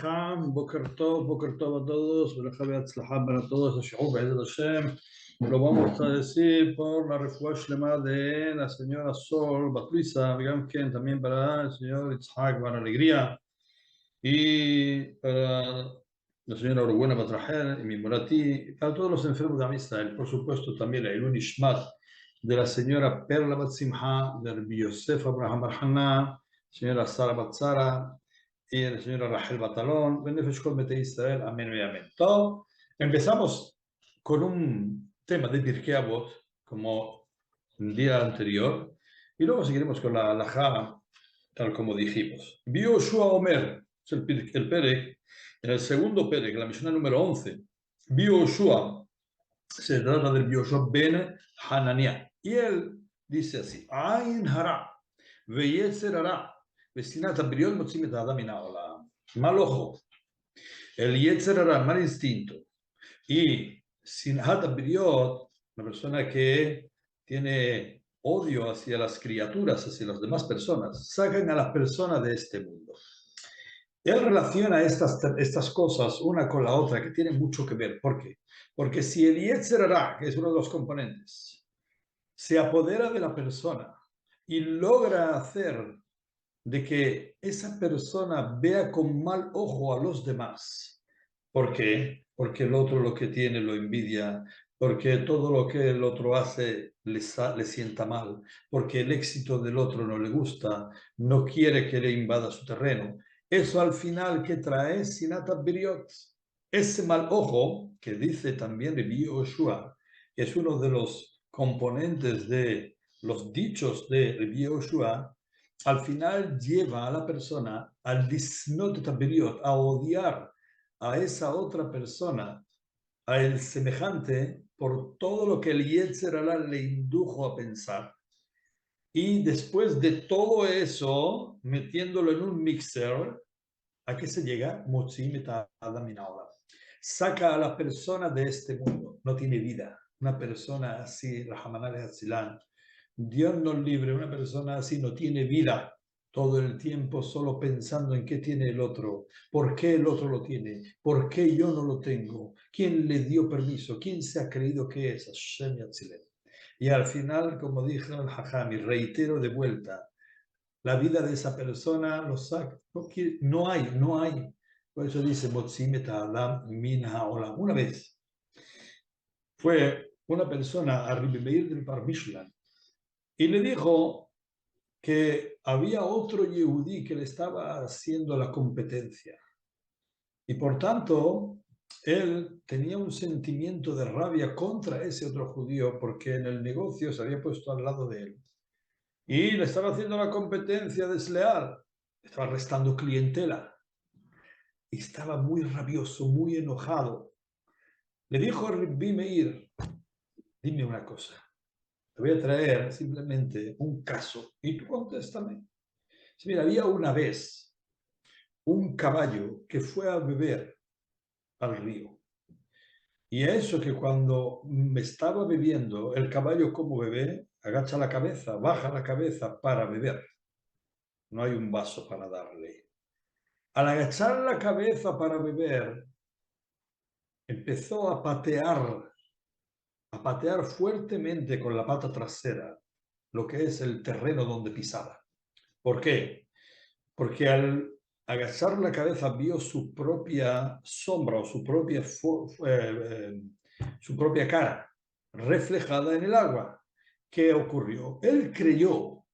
Abraham, Boker Tov a todos, Berajá Beatzlajá para todos, Hashem, Be'ezrat Hashem. Lo vamos a decir por la refuá shlema de la señora Sol Batluisa, también para el señor Itzhak, para alegría, y para la señora Urubuena Batrajer, y mi Morati, para todos los enfermos de Amisrael, por supuesto también la Ilun Ishmat de la señora Perla Batsimha, de Rabbi Yosef Abraham Barhaná, señora Sara Batzara, y la señora Rachel Batalón, Benefesh Kol Bete Israel, amén y amén. Todo. Empezamos con un tema de Pirkei Avot, como el día anterior, y luego seguiremos con la halajá, tal como dijimos. Bioshua Omer, es el Perek, en el segundo Perek, la Mishnah número 11. Bioshua, se trata del Bioshua ben Hananiah, y él dice así: Ain hara, veyetzer hara, vestinat abriot motzim et adam min haolam. Mal ojo, el yetzer hara, el mal instinto, y sinat abriot, la persona que tiene odio hacia las criaturas, hacia las demás personas, sacan a las personas de este mundo. Él relaciona estas cosas una con la otra, que tienen mucho que ver. ¿Por qué? Porque si el Yetzer Hara, que es uno de los componentes, se apodera de la persona y logra hacer de que esa persona vea con mal ojo a los demás. ¿Por qué? Porque el otro lo que tiene lo envidia, porque todo lo que el otro hace le sienta mal, porque el éxito del otro no le gusta, no quiere que le invada su terreno. Eso al final, ¿qué trae? Sinata Biriot. Ese mal ojo, que dice también Rabbi Yoshua, que es uno de los componentes de los dichos de Rabbi Yoshua, al final lleva a la persona al disnot tabiriot, a odiar a esa otra persona, a el semejante, por todo lo que el Yetzer Hara le indujo a pensar. Y después de todo eso, metiéndolo en un mixer, ¿a qué se llega? Saca a la persona de este mundo, no tiene vida. Una persona así, Rahamanal Hatzilán, Dios nos libre, una persona así no tiene vida, todo el tiempo solo pensando en qué tiene el otro, por qué el otro lo tiene, por qué yo no lo tengo, quién le dio permiso, quién se ha creído que es Hashem Yatzilem. Y al final, como dijo el Hajam, y reitero de vuelta, la vida de esa persona lo saca, no hay. Por eso dice, una vez fue una persona a Rabbi Meir del Bar Mishlan y le dijo que había otro yehudí que le estaba haciendo la competencia. Y por tanto, él tenía un sentimiento de rabia contra ese otro judío porque en el negocio se había puesto al lado de él. Y le estaba haciendo la competencia desleal, estaba restando clientela. Y estaba muy rabioso, muy enojado. Le dijo a Rabbi Meir, dime una cosa, te voy a traer simplemente un caso y tú contéstame. Mira, había una vez un caballo que fue a beber al río. Y eso que cuando me estaba bebiendo, el caballo como bebé, agacha la cabeza, baja la cabeza para beber. No hay un vaso para darle. Al agachar la cabeza para beber, empezó a patear fuertemente con la pata trasera lo que es el terreno donde pisaba. ¿Por qué? Porque al agachar la cabeza vio su propia sombra o su propia cara reflejada en el agua. ¿Qué ocurrió? Él creyó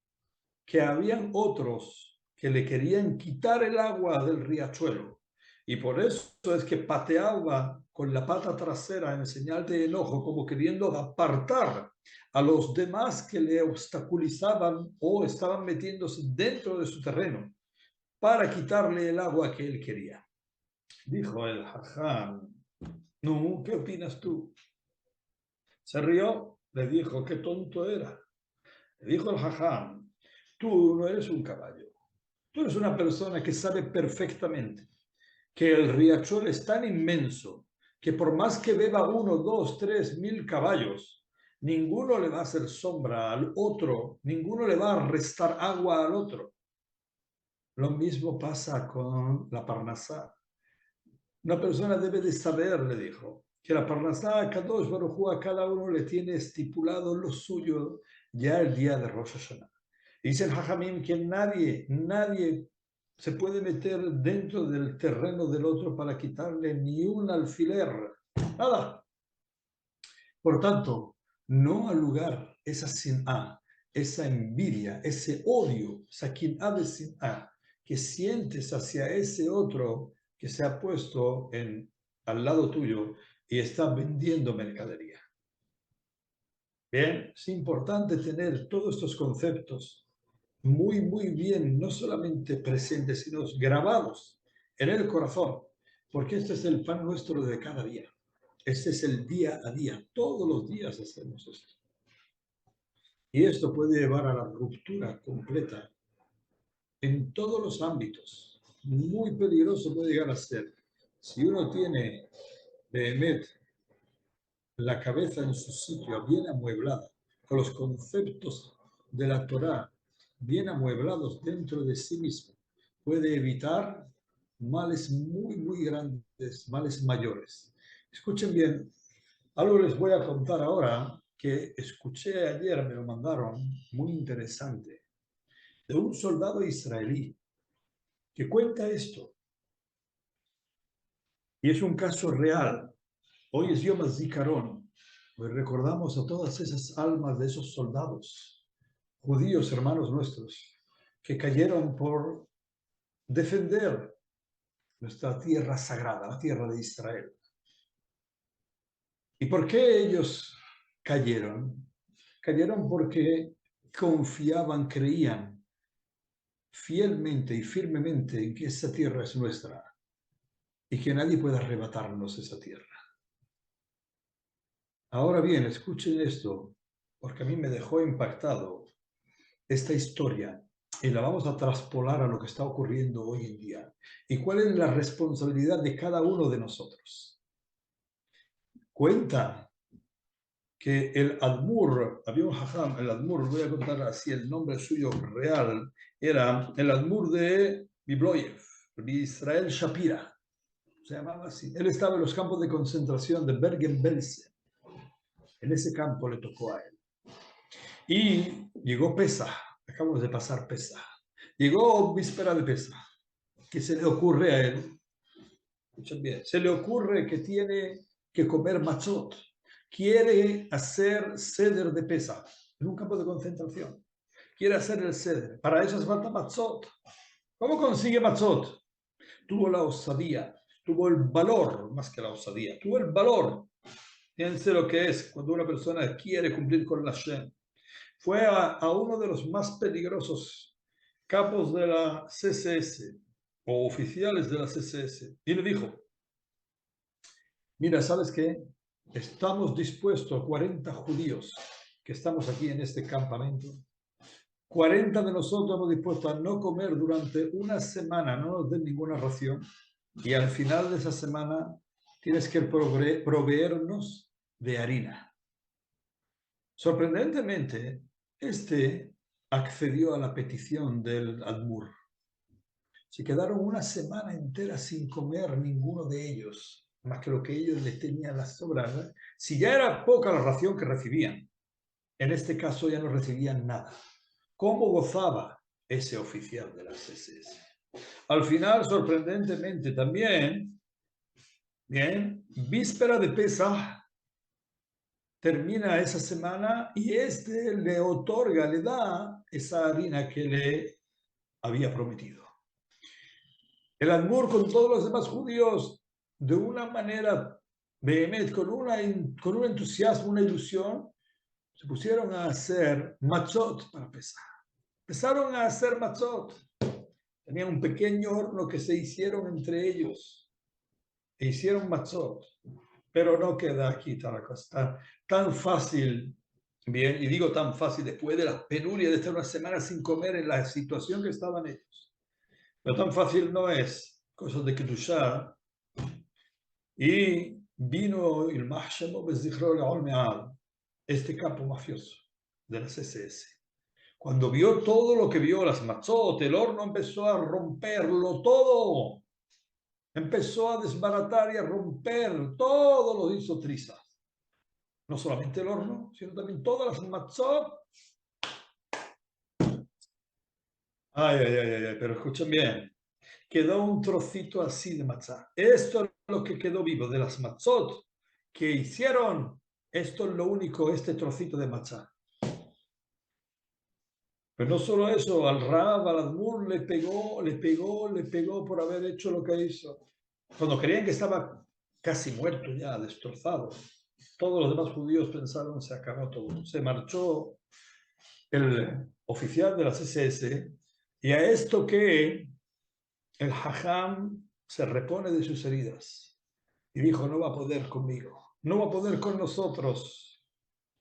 que habían otros que le querían quitar el agua del riachuelo y por eso es que pateaba con la pata trasera en señal de enojo, como queriendo apartar a los demás que le obstaculizaban o estaban metiéndose dentro de su terreno para quitarle el agua que él quería. Dijo el Hajam, no, ¿qué opinas tú? Se rió, le dijo, qué tonto era. Le dijo el Hajam, tú no eres un caballo, tú eres una persona que sabe perfectamente que el riachuelo es tan inmenso que por más que beba 1, 2, 3 mil caballos, ninguno le va a hacer sombra al otro, ninguno le va a restar agua al otro. Lo mismo pasa con la Parnasá. Una persona debe de saber, le dijo, que la Parnasá Kadosh Baruj Hu a cada uno le tiene estipulado lo suyo ya el día de Rosh Hashanah. Dice el Jajamim que nadie se puede meter dentro del terreno del otro para quitarle ni un alfiler, nada. Por tanto, no al lugar esa sin'a, esa envidia, ese odio, esa quin'a de sin'a, que sientes hacia ese otro que se ha puesto al lado tuyo y está vendiendo mercadería. Bien, es importante tener todos estos conceptos muy bien, no solamente presentes, sino grabados en el corazón, porque este es el pan nuestro de cada día. Este es el día a día. Todos los días hacemos esto. Y esto puede llevar a la ruptura completa en todos los ámbitos. Muy peligroso puede llegar a ser. Si uno tiene Behemet la cabeza en su sitio, bien amueblada, con los conceptos de la Torá bien amueblados dentro de sí mismo, puede evitar males muy grandes, males mayores. Escuchen bien, algo les voy a contar ahora que escuché ayer, me lo mandaron, muy interesante, de un soldado israelí que cuenta esto. Y es un caso real. Hoy es Yom HaZikaron. Hoy recordamos a todas esas almas de esos soldados, judíos, hermanos nuestros, que cayeron por defender nuestra tierra sagrada, la tierra de Israel. ¿Y por qué ellos cayeron? Cayeron porque confiaban, creían fielmente y firmemente en que esa tierra es nuestra y que nadie puede arrebatarnos esa tierra. Ahora bien, escuchen esto, porque a mí me dejó impactado esta historia y la vamos a traspolar a lo que está ocurriendo hoy en día. ¿Y cuál es la responsabilidad de cada uno de nosotros? Cuenta que el Admur, había un Hajam, el Admur, voy a contar así el nombre suyo real, era el Admur de Bibloyev, de Israel Shapira, se llamaba así. Él estaba en los campos de concentración de Bergen-Belsen. En ese campo le tocó a él. Y llegó Pesaj, acabamos de pasar Pesaj. Llegó víspera de Pesaj. ¿Qué se le ocurre a él? Escuchen bien, se le ocurre que tiene que comer matzot. Quiere hacer ceder de Pesaj en un campo de concentración. Quiere hacer el ceder. Para eso hace falta matzot. ¿Cómo consigue matzot? Tuvo la osadía, tuvo el valor, más que la osadía, tuvo el valor. Fíjense lo que es cuando una persona quiere cumplir con la Shem. Fue a uno de los más peligrosos capos de la CSS o oficiales de la CSS y le dijo, mira, ¿sabes qué? Estamos dispuestos, 40 judíos que estamos aquí en este campamento, 40 de nosotros estamos dispuestos a no comer durante una semana, no nos den ninguna ración, y al final de esa semana tienes que proveernos de harina. Sorprendentemente, este accedió a la petición del Admur. Se quedaron una semana entera sin comer ninguno de ellos, más que lo que ellos le tenían las sobras. Si ya era poca la ración que recibían, en este caso ya no recibían nada. ¿Cómo gozaba ese oficial de las SS? Al final, sorprendentemente también, bien, víspera de Pesaj, termina esa semana y este le otorga, le da esa harina que le había prometido. El Admur con todos los demás judíos, de una manera vehemente, con un entusiasmo, una ilusión, se pusieron a hacer matzot para Pesaj. Empezaron a hacer matzot. Tenían un pequeño horno que se hicieron entre ellos e hicieron matzot. Pero no queda aquí tan fácil, bien, y digo tan fácil después de la penuria de estar una semana sin comer en la situación que estaban ellos. Pero tan fácil no es, cosas de Kedushá. Y vino el Mahshemo Bezichro Le'ol este campo mafioso de las SS. Cuando vio todo lo que vio, las matzot, el horno empezó a romperlo todo. empezó a desbaratar y a romper, todo lo hizo trizas. No solamente el horno, sino también todas las matzot. Pero escuchen bien. Quedó un trocito así de matzá. Esto es lo que quedó vivo de las matzot que hicieron. Esto es lo único, este trocito de matzá. Pero no solo eso, al Rab, al Admur le pegó por haber hecho lo que hizo. Cuando creían que estaba casi muerto ya, destrozado, todos los demás judíos pensaron se acabó todo. Se marchó el oficial de las SS y a esto que el Hajam se repone de sus heridas y dijo, no va a poder conmigo, no va a poder con nosotros.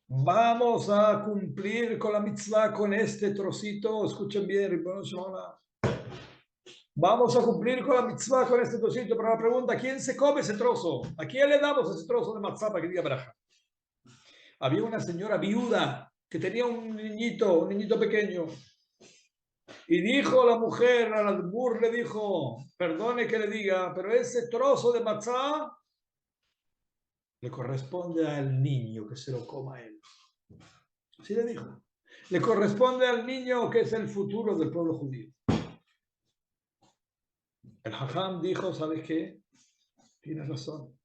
Vamos a cumplir con la mitzvah con este trocito. Escuchen bien, vamos a cumplir con la mitzvah con este trocito. Pero la pregunta, ¿quién se come ese trozo? ¿A quién le damos ese trozo de matzah para que diga braja? Había una señora viuda que tenía un niñito pequeño. Y dijo la mujer, al Admur le dijo, perdone que le diga, pero ese trozo de matzah le corresponde al niño que se lo coma él. Así le dijo. Le corresponde al niño que es el futuro del pueblo judío. El Hajam dijo, ¿sabes qué? Tienes razón.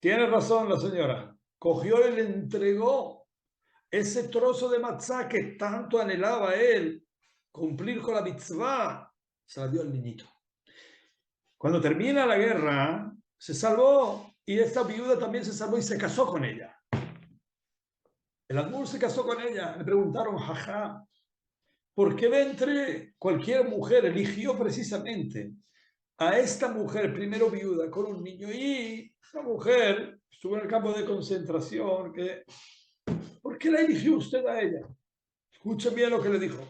Tiene razón la señora. Cogió y le entregó ese trozo de matzá que tanto anhelaba él cumplir con la mitzvah. Se la dio al niñito. Cuando termina la guerra, se salvó y esta viuda también se salvó y se casó con ella. El Admur se casó con ella. Le preguntaron, jaja, ¿por qué de entre cualquier mujer eligió precisamente a esta mujer, primero viuda, con un niño? Y la mujer estuvo en el campo de concentración. ¿Por qué la eligió usted a ella? Escuchen bien lo que le dijo.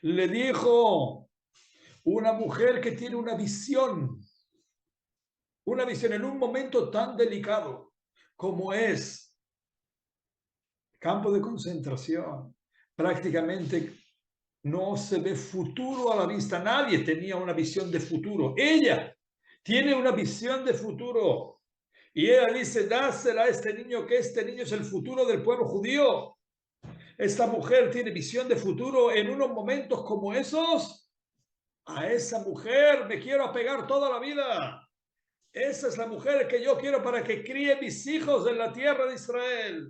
Le dijo, una mujer que tiene una visión en un momento tan delicado como es campo de concentración. Prácticamente no se ve futuro a la vista. Nadie tenía una visión de futuro. Ella tiene una visión de futuro. Y ella dice, dásela a este niño, que este niño es el futuro del pueblo judío. Esta mujer tiene visión de futuro en unos momentos como esos. A esa mujer me quiero apegar toda la vida. Esa es la mujer que yo quiero para que críe mis hijos en la tierra de Israel.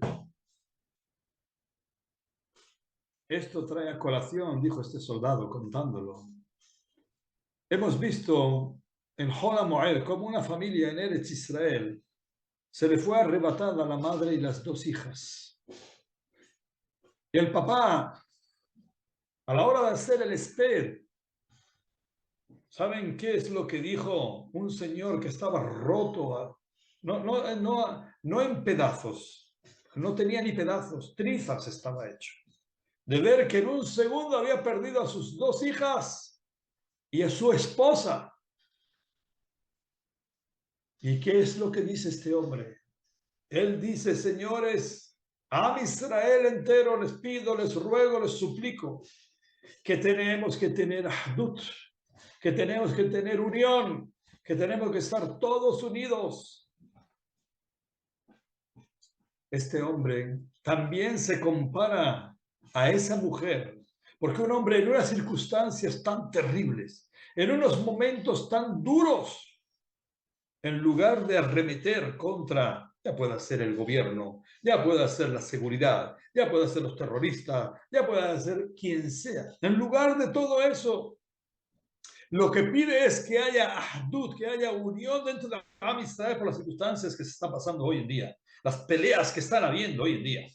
Esto trae a colación, dijo este soldado contándolo. Hemos visto en Hol HaMoed como una familia en Eretz Israel se le fue arrebatada la madre y las dos hijas. Y el papá, a la hora de hacer el esped, ¿saben qué es lo que dijo un señor que estaba roto? No en pedazos, no tenía ni pedazos, trizas estaba hecho. De ver que en un segundo había perdido a sus dos hijas y a su esposa. ¿Y qué es lo que dice este hombre? Él dice, señores, a Israel entero les pido, les ruego, les suplico que tenemos que tener ahdut, que tenemos que tener unión, que tenemos que estar todos unidos. Este hombre también se compara a esa mujer, porque un hombre en unas circunstancias tan terribles, en unos momentos tan duros, en lugar de arremeter contra, ya pueda ser el gobierno, ya pueda ser la seguridad, ya pueda ser los terroristas, ya pueda ser quien sea, en lugar de todo eso, lo que pide es que haya ahdut, que haya unión dentro de la amistad por las circunstancias que se están pasando hoy en día, las peleas que están habiendo hoy en día.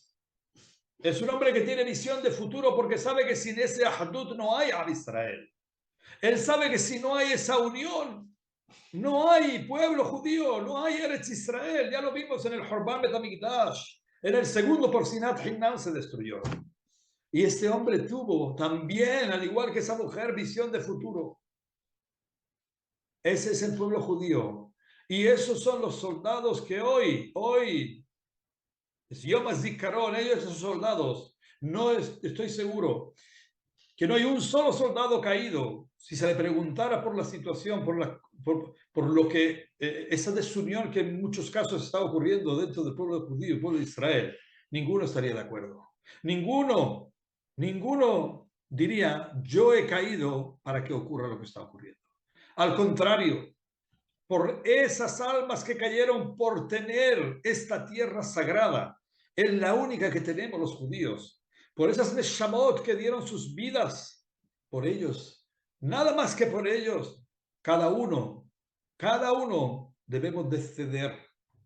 Es un hombre que tiene visión de futuro porque sabe que sin ese ahdut no hay Am Israel. Él sabe que si no hay esa unión, no hay pueblo judío, no hay Eretz Israel. Ya lo vimos en el Horban Bet HaMikdash. En el segundo por Sinat Hinam se destruyó. Y este hombre tuvo también, al igual que esa mujer, visión de futuro. Ese es el pueblo judío. Y esos son los soldados que hoy, es Yom HaZikaron, ellos esos soldados, estoy seguro que no hay un solo soldado caído. Si se le preguntara por la situación, por lo que esa desunión que en muchos casos está ocurriendo dentro del pueblo judío, el pueblo de Israel, ninguno estaría de acuerdo. Ninguno diría, yo he caído para que ocurra lo que está ocurriendo. Al contrario, por esas almas que cayeron por tener esta tierra sagrada, es la única que tenemos los judíos, por esas neshamot que dieron sus vidas, por ellos, nada más que por ellos, cada uno debemos de ceder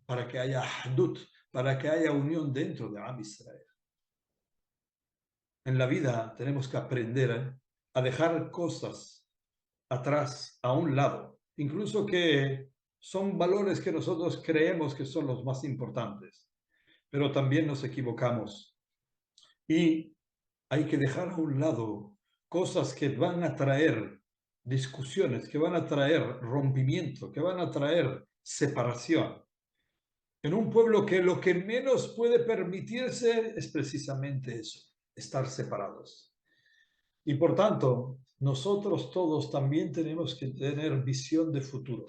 para que haya ahdut, para que haya unión dentro de Am Israel. En la vida tenemos que aprender a dejar cosas atrás, a un lado, incluso que son valores que nosotros creemos que son los más importantes, pero también nos equivocamos y hay que dejar a un lado cosas que van a traer discusiones, que van a traer rompimiento, que van a traer separación. En un pueblo que lo que menos puede permitirse es precisamente eso, estar separados. Y por tanto, nosotros todos también tenemos que tener visión de futuro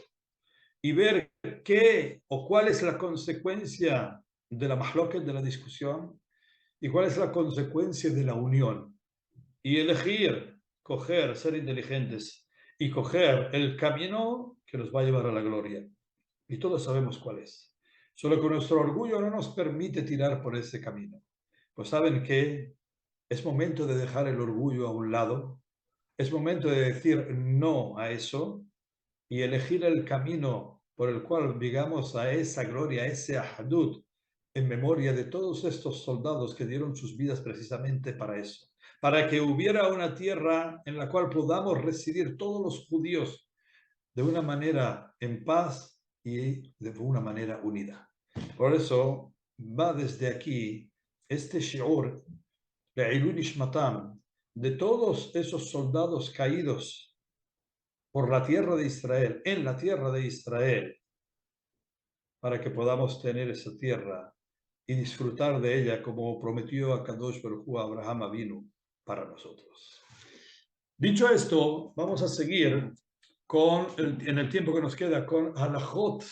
y ver qué o cuál es la consecuencia de la mahloket, de la discusión, y cuál es la consecuencia de la unión. Y elegir, coger, ser inteligentes y coger el camino que nos va a llevar a la gloria. Y todos sabemos cuál es. Solo que nuestro orgullo no nos permite tirar por ese camino. Pues saben que es momento de dejar el orgullo a un lado. Es momento de decir no a eso y elegir el camino por el cual llegamos a esa gloria, a ese ahdut, en memoria de todos estos soldados que dieron sus vidas precisamente para eso, para que hubiera una tierra en la cual podamos residir todos los judíos de una manera en paz y de una manera unida. Por eso va desde aquí este shiur Le'ilui Nishmatam, de todos esos soldados caídos por la tierra de Israel, en la tierra de Israel, para que podamos tener esa tierra y disfrutar de ella como prometió a Kadosh Baruj Hu, Abraham Avinu, para nosotros. Dicho esto, vamos a seguir en el tiempo que nos queda con Halachot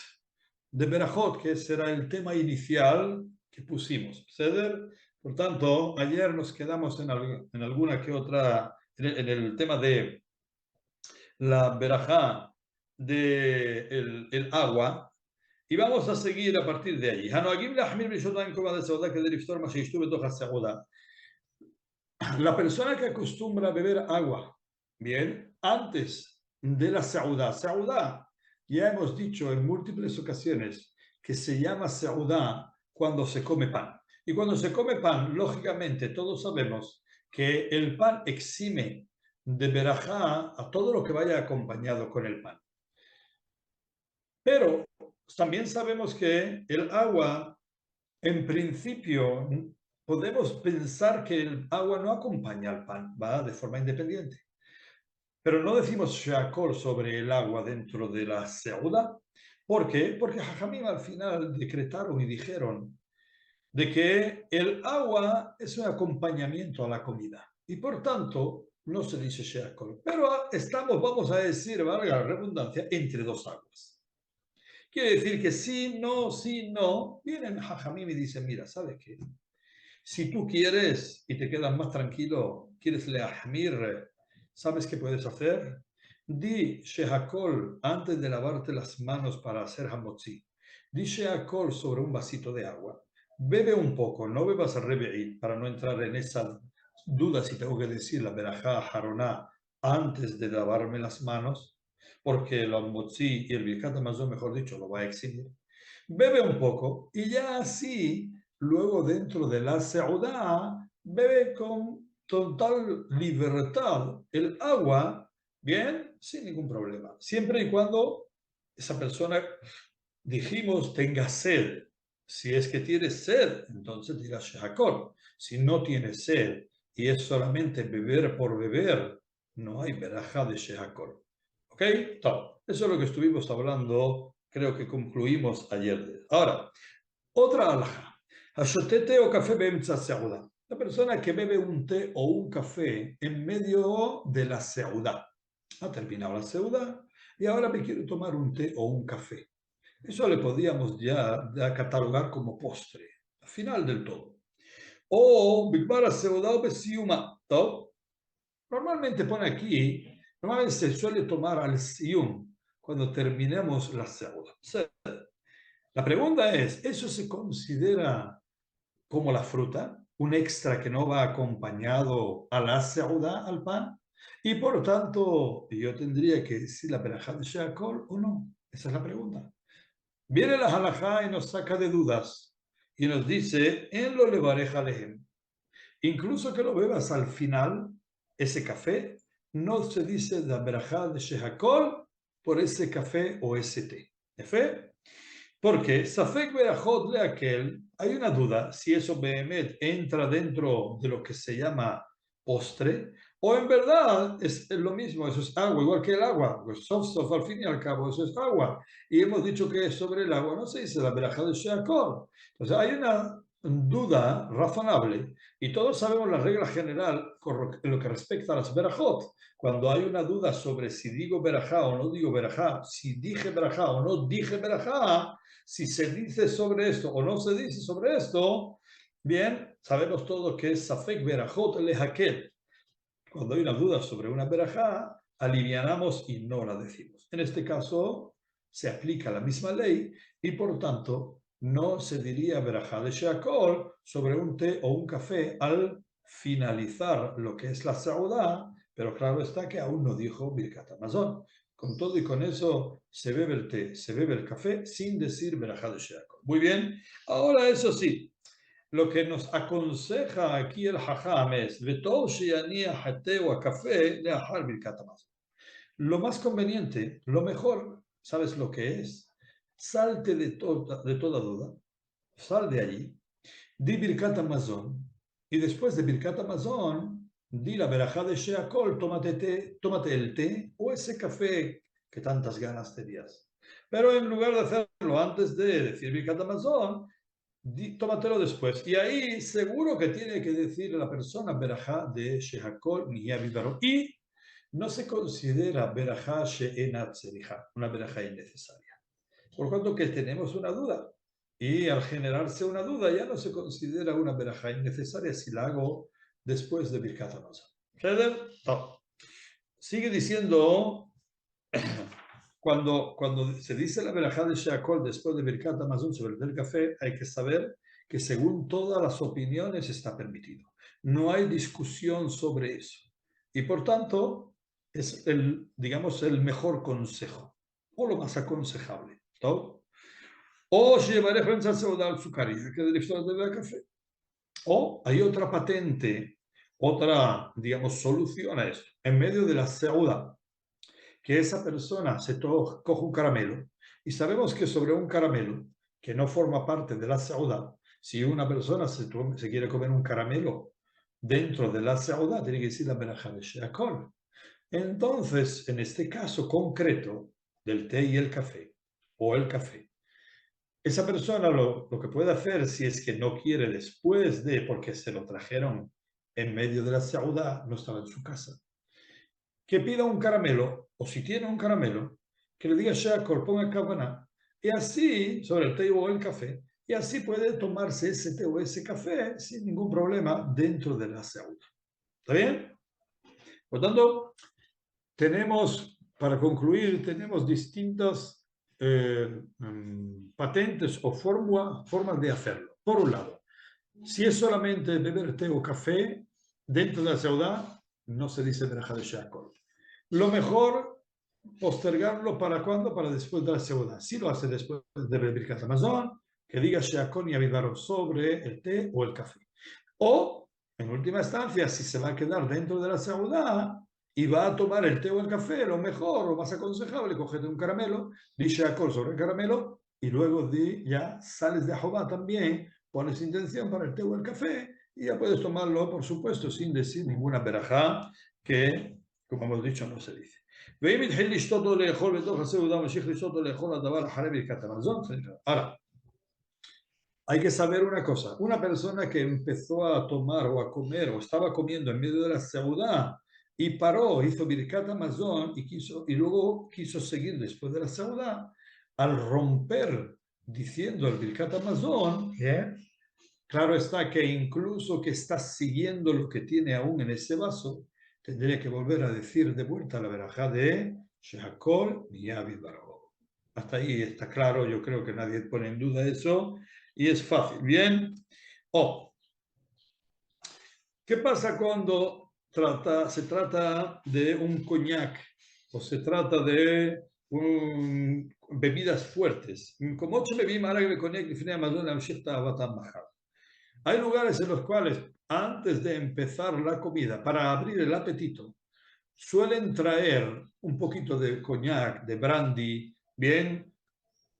de Berajot, que será el tema inicial que pusimos. ¿Ceder? Por tanto, ayer nos quedamos en alguna que otra, en el tema de la Berajá del el agua, y vamos a seguir a partir de allí. La persona que acostumbra a beber agua, bien, antes de la saudá. Saudá, ya hemos dicho en múltiples ocasiones que se llama saudá cuando se come pan. Y cuando se come pan, lógicamente, todos sabemos que el pan exime de berajá a todo lo que vaya acompañado con el pan. Pero también sabemos que el agua, en principio, podemos pensar que el agua no acompaña al pan, va de forma independiente. Pero no decimos shakol sobre el agua dentro de la seuda. ¿Por qué? Porque Jajamim al final decretaron y dijeron de que el agua es un acompañamiento a la comida. Y por tanto, no se dice shakol. Pero estamos, vamos a decir, valga la redundancia, entre dos aguas. Quiere decir que si no, vienen Jajamim y dicen, mira, ¿sabes qué? Si tú quieres y te quedas más tranquilo, quieres leahmir, ¿sabes qué puedes hacer? Di shehakol antes de lavarte las manos para hacer hamotzi. Di shehakol sobre un vasito de agua. Bebe un poco, no bebas rebe'it para no entrar en esa duda si tengo que decir la berajá haroná antes de lavarme las manos, porque el hamotzi y el birkat hamazon, mejor dicho, lo va a exigir. Bebe un poco y ya así luego dentro de la seudá, bebe con total libertad el agua, bien, sin ningún problema. Siempre y cuando esa persona, dijimos, tenga sed. Si es que tiene sed, entonces dirá shehakol. Si no tiene sed y es solamente beber por beber, no hay verajá de shehakol. ¿Ok? Todo. Eso es lo que estuvimos hablando, creo que concluimos ayer. Ahora, otra alhaja. Té o café beemtza seudá. La persona que bebe un té o un café en medio de la seudá. Ha terminado la seudá, y ahora me quiero tomar un té o un café. Eso le podíamos ya catalogar como postre, al final del todo. O Bigbar Seudá o Besiuma. Normalmente pone aquí, normalmente se suele tomar al Siyum, cuando terminemos la Seuda. La pregunta es, ¿eso se considera como la fruta? Un extra que no va acompañado a la Seuda, al pan. Y por tanto, yo tendría que decir la Berajá de Sheakol o no. Esa es la pregunta. Viene la halajá y nos saca de dudas y nos dice, en lo levareja lehem, incluso que lo bebas al final, ese café, no se dice la berajá de shehakol por ese café o ese té. ¿Efe? Porque Safek berajot le aquel, hay una duda si eso behemet entra dentro de lo que se llama postre, o en verdad es lo mismo, eso es agua, igual que el agua, pues sof, al fin y al cabo eso es agua. Y hemos dicho que sobre el agua no se dice la berajá de Sheakol. Entonces hay una duda razonable y todos sabemos la regla general en lo que respecta a las berajot. Cuando hay una duda sobre si digo berajá o no digo berajá, si dije berajá o no dije berajá, si se dice sobre esto o no se dice sobre esto, bien, sabemos todos que es Safek berajot lehakel. Cuando hay una duda sobre una berajá, alivianamos y no la decimos. En este caso, se aplica la misma ley y por tanto no se diría berajá de sheakol sobre un té o un café al finalizar lo que es la saudá, pero claro está que aún no dijo Birkat Hamazon. Con todo y con eso se bebe el té, se bebe el café sin decir berajá de sheakol. Muy bien, ahora eso sí, lo que nos aconseja aquí el Hajam es lo más conveniente, lo mejor, ¿sabes lo que es? Salte de toda duda, sal de allí, di Birkat Hamazon, y después de Birkat Hamazon, di la verajá de Sheakol, tómate el té o ese café que tantas ganas tenías. Pero en lugar de hacerlo antes de decir Birkat Hamazon, tómatelo después. Y ahí seguro que tiene que decir la persona verajá de Shehakol Niyavidaro. Y no se considera verajá She'enat Tzerija, una verajá innecesaria. Por lo tanto, que tenemos una duda. Y al generarse una duda, ya no se considera una verajá innecesaria si la hago después de Birkat Hamazon. No. Sigue diciendo, cuando se dice la verajá de Sheakol después de Birkat Hamazon sobre el del café, hay que saber que según todas las opiniones está permitido. No hay discusión sobre eso. Y por tanto, es digamos, el mejor consejo, o lo más aconsejable. ¿No? O llevaré frente al sucaría, que del del café. O hay otra patente, otra, digamos, solución a eso. En medio de la seuda, que esa persona coge un caramelo y sabemos que sobre un caramelo que no forma parte de la sauda, si una persona se quiere comer un caramelo dentro de la sauda, tiene que decir la berajá de sheakol. Entonces, en este caso concreto del té y el café, o el café, esa persona lo que puede hacer si es que no quiere después de, porque se lo trajeron en medio de la sauda, no estaba en su casa, que pida un caramelo, o si tiene un caramelo, que le diga Shakor, ponga cabana, y así, sobre el té o el café, y así puede tomarse ese té o ese café sin ningún problema dentro de la sauda. ¿Está bien? Por tanto, para concluir, tenemos distintas patentes o formas de hacerlo. Por un lado, si es solamente beber té o café dentro de la ciudad, no se dice verajá de Shakol. Lo mejor, postergarlo para cuándo, para después de la segunda. Si lo hace después de Birkat Hamazon, que diga Sheakon y Avidaro sobre el té o el café. O, en última instancia, si se va a quedar dentro de la segunda y va a tomar el té o el café, lo mejor, lo más aconsejable, cógete un caramelo, di Sheakon sobre el caramelo y luego ya sales de Jehová también, pones intención para el té o el café y ya puedes tomarlo, por supuesto, sin decir ninguna berajá que, como hemos dicho, no se dice. Ahora, hay que saber una cosa. Una persona que empezó a tomar o a comer o estaba comiendo en medio de la seudá, y paró, hizo Birkat Hamazon y luego quiso seguir después de la Seudá, al romper diciendo el Birkat Hamazon, claro está que incluso que estás siguiendo lo que tiene aún en ese vaso, tendría que volver a decir de vuelta la verajá de Shehakol Miyavid Baró. Hasta ahí está claro, yo creo que nadie pone en duda eso y es fácil. Bien. ¿Qué pasa cuando se trata de un coñac o se trata de bebidas fuertes? Como hay lugares en los cuales antes de empezar la comida, para abrir el apetito, suelen traer un poquito de coñac, de brandy, bien.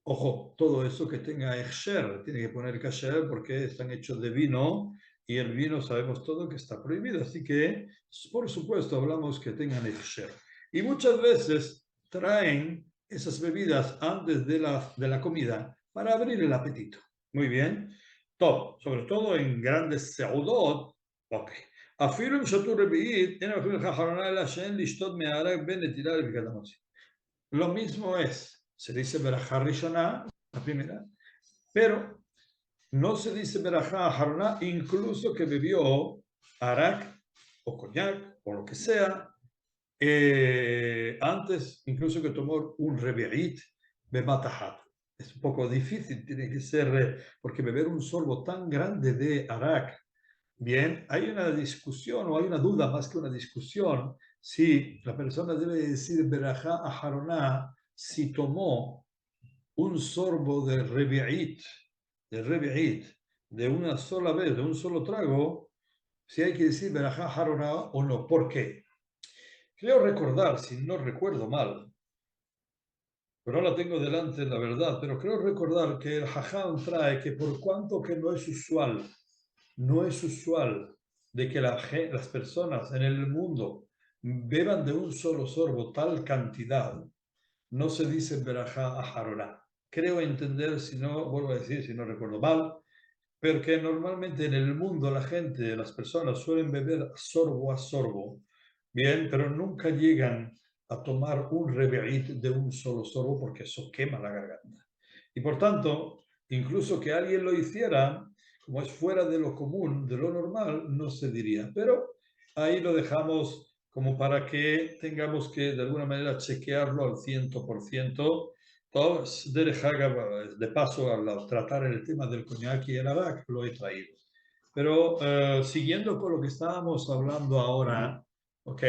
Ojo, todo eso que tenga Hechsher, tiene que poner kasher porque están hechos de vino y el vino sabemos todo que está prohibido. Así que, por supuesto, hablamos que tengan Hechsher. Y muchas veces traen esas bebidas antes de la comida para abrir el apetito. Muy bien. Top, sobre todo en grandes seudot. Ok. אפילו אם שתו רביעית, אין אפילו אחרונה אלא שאין לשתות מהערק בין נטילה לברכת המוציא. Lo mismo es, se dice Berajá Rishonah, la primera, pero no se dice Berajá Haroná, incluso que bebió arak o coñac o lo que sea, antes incluso que tomó un reberit bematahat. Es un poco difícil, tiene que ser, porque beber un sorbo tan grande de arak, bien, hay una discusión o hay una duda más que una discusión si la persona debe decir Berajá a Haroná si tomó un sorbo de rebi'it, de una sola vez, de un solo trago, si hay que decir Berajá Haroná o no. ¿Por qué? Creo recordar, si no recuerdo mal, pero no la tengo delante, la verdad, pero creo recordar que el Hajam trae que por cuanto que no es usual de que las personas en el mundo beban de un solo sorbo tal cantidad, no se dice Berajá a Haroná. Creo entender, si no, vuelvo a decir, si no recuerdo mal, porque normalmente en el mundo la gente, las personas suelen beber sorbo a sorbo, bien, pero nunca llegan a tomar un rebe'it de un solo sorbo porque eso quema la garganta. Y por tanto, incluso que alguien lo hiciera, como es fuera de lo común, de lo normal, no se diría. Pero ahí lo dejamos como para que tengamos que de alguna manera chequearlo al 100%. De paso, al tratar el tema del coñac y el arak, lo he traído. Pero siguiendo con lo que estábamos hablando ahora, ¿ok?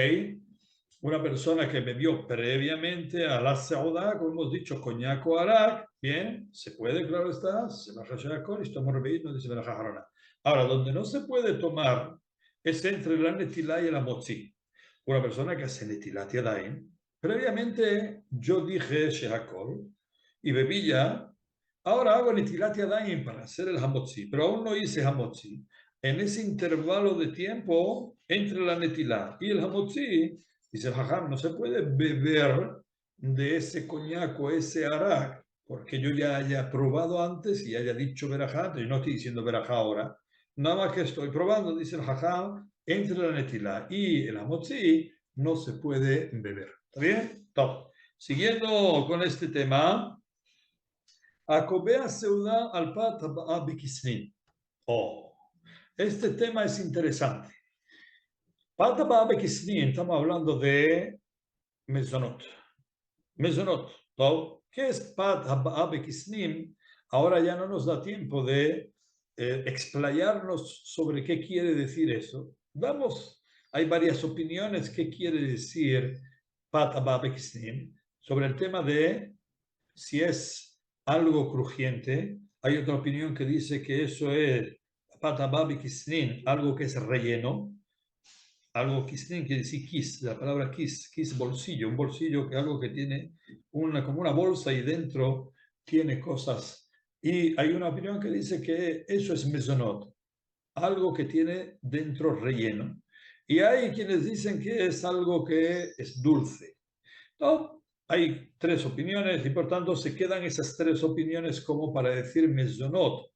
Una persona que bebió previamente a la seudá, como hemos dicho, coñac o arak, bien, se puede, claro está, se va a rayar con esto, no dice Berajarona. Ahora, donde no se puede tomar es entre la netilá y la motzi. Una persona que hace netilat yadayim, previamente yo dije shehakol y bebí ya, ahora hago netilat yadayim para hacer el hamotzi, pero aún no hice hamotzi. En ese intervalo de tiempo entre la netilá y el hamotzi, dice el Jajam, no se puede beber de ese coñac o ese arak, porque yo ya haya probado antes y haya dicho verajá, yo no estoy diciendo verajá ahora, nada más que estoy probando, dice el Jajam, entre la netilá y el hamotzi no se puede beber. ¿Está bien? Top. Siguiendo con este tema, Akobea Seuda al Pat Bikisnin. Oh, este tema es interesante. Pat Bikisnin, estamos hablando de Mezonot. Mezonot. ¿No? ¿Qué es Pat Bikisnin? Ahora ya no nos da tiempo de explayarnos sobre qué quiere decir eso. Vamos, hay varias opiniones qué quiere decir Pat Bikisnin sobre el tema de si es algo crujiente. Hay otra opinión que dice que eso es Pat Bikisnin, algo que es relleno. Algo kisnin quiere decir kis, la palabra kis bolsillo, un bolsillo que algo que tiene como una bolsa y dentro tiene cosas. Y hay una opinión que dice que eso es mezonot, algo que tiene dentro relleno. Y hay quienes dicen que es algo que es dulce. ¿No? Hay tres opiniones y por tanto se quedan esas tres opiniones como para decir mezonot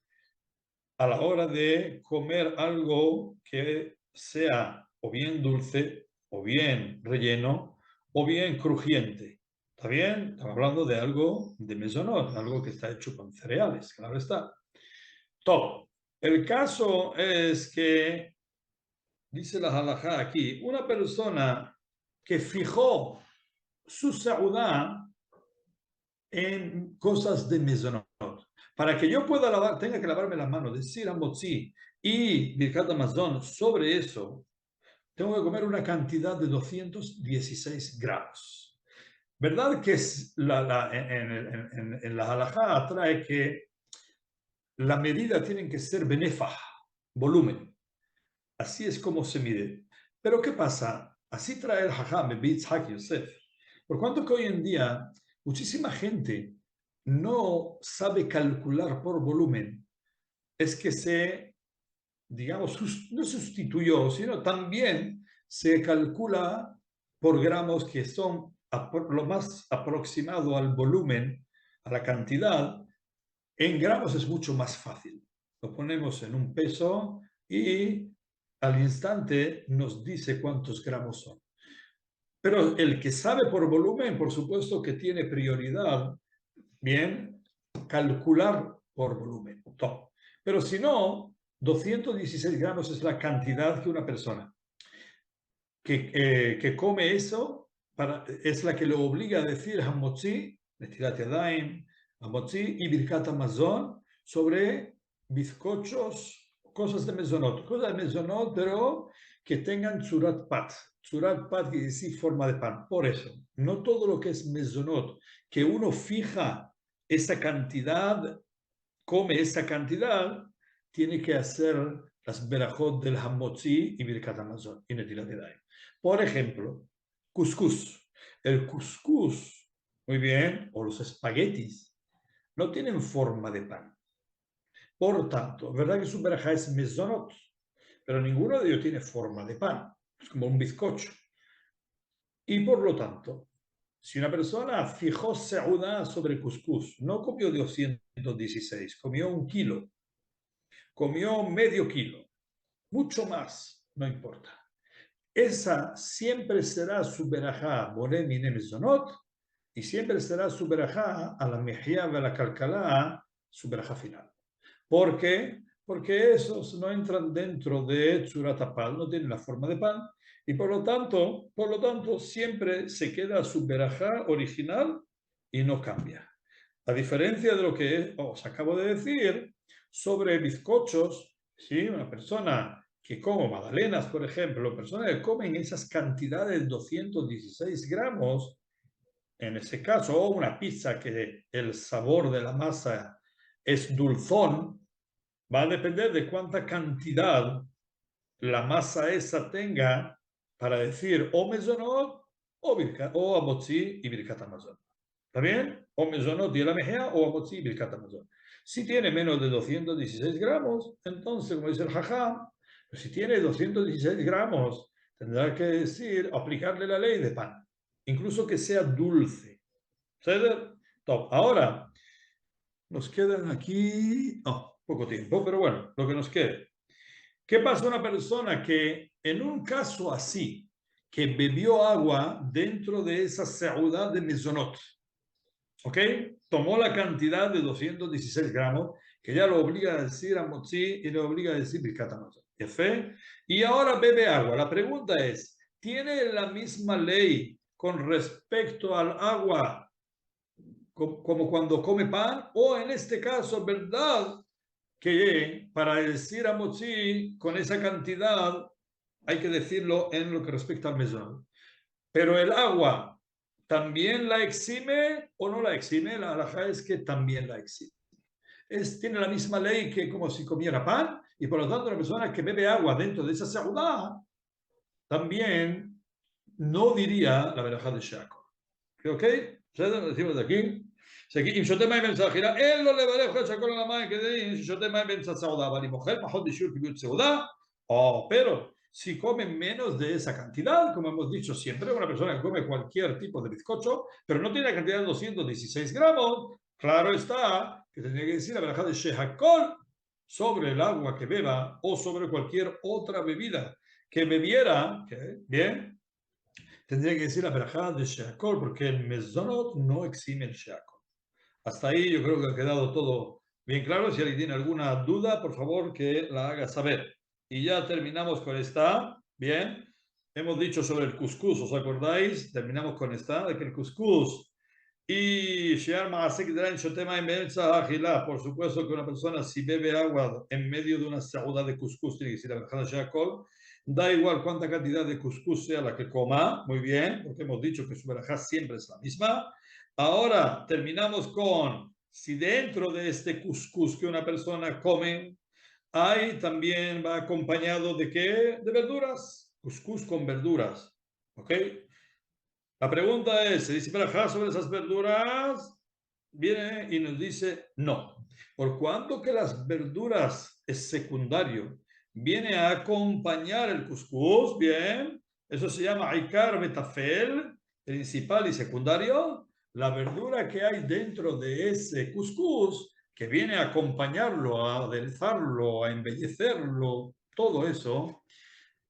a la hora de comer algo que sea o bien dulce o bien relleno, o bien crujiente. ¿Está bien? Estamos hablando de algo de mezonot, algo que está hecho con cereales, claro está. Todo. El caso es que, dice la halajá aquí, una persona que fijó su saudá en cosas de mezonot. Para que yo pueda lavar, tenga que lavarme las manos, decir a Motzi y Birkat Hamazon sobre eso, tengo que comer una cantidad de 216 gramos. ¿Verdad que es en la halajá trae que la medida tiene que ser benefaj, volumen? Así es como se mide. Pero ¿qué pasa? Así trae el Hajam, Yitzhak Yosef. Por cuanto que hoy en día muchísima gente no sabe calcular por volumen, es que se, digamos, no sustituyó, sino también se calcula por gramos, que son lo más aproximado al volumen, a la cantidad. En gramos es mucho más fácil. Lo ponemos en un peso y al instante nos dice cuántos gramos son. Pero el que sabe por volumen, por supuesto que tiene prioridad, bien, calcular por volumen. Top. Pero si no, 216 gramos es la cantidad que una persona que come eso es la que lo obliga a decir Hamotzi, Netilat Yadayim, Hamotzi y Birkat Hamazon sobre bizcochos, cosas de mezonot, cosas de mezonot, pero que tengan tzurat pat. Tzurat pat quiere decir forma de pan. Por eso, no todo lo que es mezonot, que uno fija esa cantidad, come esa cantidad, tiene que hacer las berajot del Hamotzi y Birkat Hamazon y Netilat Yadayim. Por ejemplo, cuscús. El cuscús, muy bien, o los espaguetis, no tienen forma de pan. Por tanto, verdad que su verajá es mezonot, pero ninguno de ellos tiene forma de pan. Es como un bizcocho. Y por lo tanto, si una persona fijó seudá sobre cuscús, no comió 216, comió 1 kilo, comió medio kilo, mucho más, no importa. Esa siempre será su berajá, Boré Mine Mezonot, y siempre será su berajá a la mejía de la calcalá, su berajá final. ¿Por qué? Porque esos no entran dentro de Tzuratapal, no tienen la forma de pan, y por lo tanto, siempre se queda su berajá original y no cambia. A diferencia de lo que os acabo de decir sobre bizcochos, ¿sí? Una persona que como magdalenas, por ejemplo, personas que comen esas cantidades de 216 gramos, en ese caso, o una pizza que el sabor de la masa es dulzón, va a depender de cuánta cantidad la masa esa tenga para decir o mezonot o amotzi y birkat hamazon. ¿Está bien? O mezonot y la mejea o amotzi y birkat hamazon. Si tiene menos de 216 gramos, entonces, como dice el jajam, si tiene 216 gramos, tendrá que decir, aplicarle la ley de pan, incluso que sea dulce. Top. Ahora, nos quedan aquí, poco tiempo, pero bueno, lo que nos quede. ¿Qué pasa a una persona que en un caso así, que bebió agua dentro de esa seudá de mezonot, ¿ok? Tomó la cantidad de 216 gramos, que ya lo obliga a decir a Motzi y lo obliga a decir Birkat Hamazon. Y ahora bebe agua. La pregunta es, ¿tiene la misma ley con respecto al agua como cuando come pan? O en este caso, ¿verdad que para decir a Motzi con esa cantidad hay que decirlo en lo que respecta al mesón? Pero el agua, ¿también la exime o no la exime? La halajá es que también la exime. Tiene la misma ley que como si comiera pan, y por lo tanto la persona que bebe agua dentro de esa seudá también no diría la verajá de Shako. ¿Ok? ¿Lo decimos de aquí? אם שותה מים באמצע האכילה, אין לו לברך את שהכל על המים כדי ששותה מים באמצע הסעודה, אבל אם אוכל פחות בשיעור קיבוץ סעודה, pero si come menos de esa cantidad, como hemos dicho siempre, una persona que come cualquier tipo de bizcocho, pero no tiene la cantidad de 216 gramos, claro está que tendría que decir la verajá de Shehakol sobre el agua que beba o sobre cualquier otra bebida que bebiera, ¿okay? Bien, tendría que decir la verajá de Sheakol, porque el mezonot no exime el Sheakol. Hasta ahí yo creo que ha quedado todo bien claro. Si alguien tiene alguna duda, por favor que la haga saber. Y ya terminamos con esta. Bien. Hemos dicho sobre el cuscús, ¿os acordáis? Terminamos con esta, de que el cuscús y Shear Maasek Drain Shotema en Agilá. Por supuesto que una persona si bebe agua en medio de una sauda de cuscús, tiene que decir la verdad de Jacob. Da igual cuánta cantidad de cuscús sea la que coma, muy bien, porque hemos dicho que su verajá siempre es la misma. Ahora terminamos con si dentro de este cuscús que una persona come, hay también va acompañado de qué? De verduras. Cuscús con verduras. ¿Ok? La pregunta es, ¿se dice verajá sobre esas verduras? Viene y nos dice no. Por cuanto que las verduras es secundario, viene a acompañar el cuscús, bien, eso se llama aikar betafel, principal y secundario. La verdura que hay dentro de ese cuscús, que viene a acompañarlo, a aderezarlo, a embellecerlo, todo eso,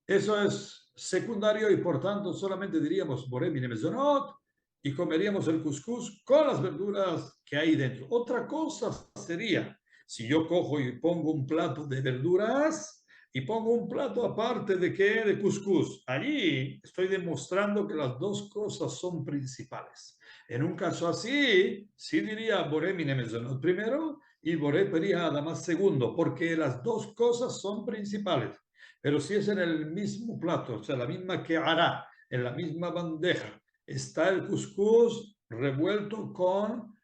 eso es secundario y por tanto solamente diríamos boremine mezonot y comeríamos el cuscús con las verduras que hay dentro. Otra cosa sería, si yo cojo y pongo un plato de verduras y pongo un plato aparte de qué, de cuscús. Allí estoy demostrando que las dos cosas son principales. En un caso así, sí diría boremine mezonot primero y boré peria además segundo, porque las dos cosas son principales. Pero si es en el mismo plato, o sea, la misma que hará, en la misma bandeja, está el cuscús revuelto con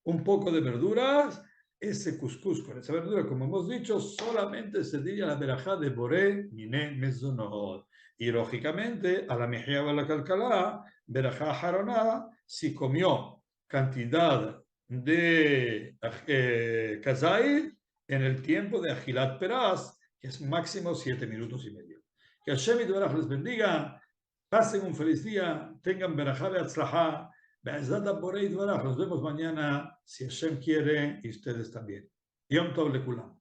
un poco de verduras, ese cuscús con esa verdura, como hemos dicho, solamente se diría la verajá de Boré, Miné, Mezonot. Y lógicamente, a la mejía o a la calcalá, verajá jaroná, si comió cantidad de kazai en el tiempo de agilat peraz, que es máximo 7 minutos y medio. Que Hashem y les bendiga, pasen un feliz día, tengan verajá de atzlahá. Nos vemos mañana, si Hashem quiere, y ustedes también. Yom Tov Lekulam.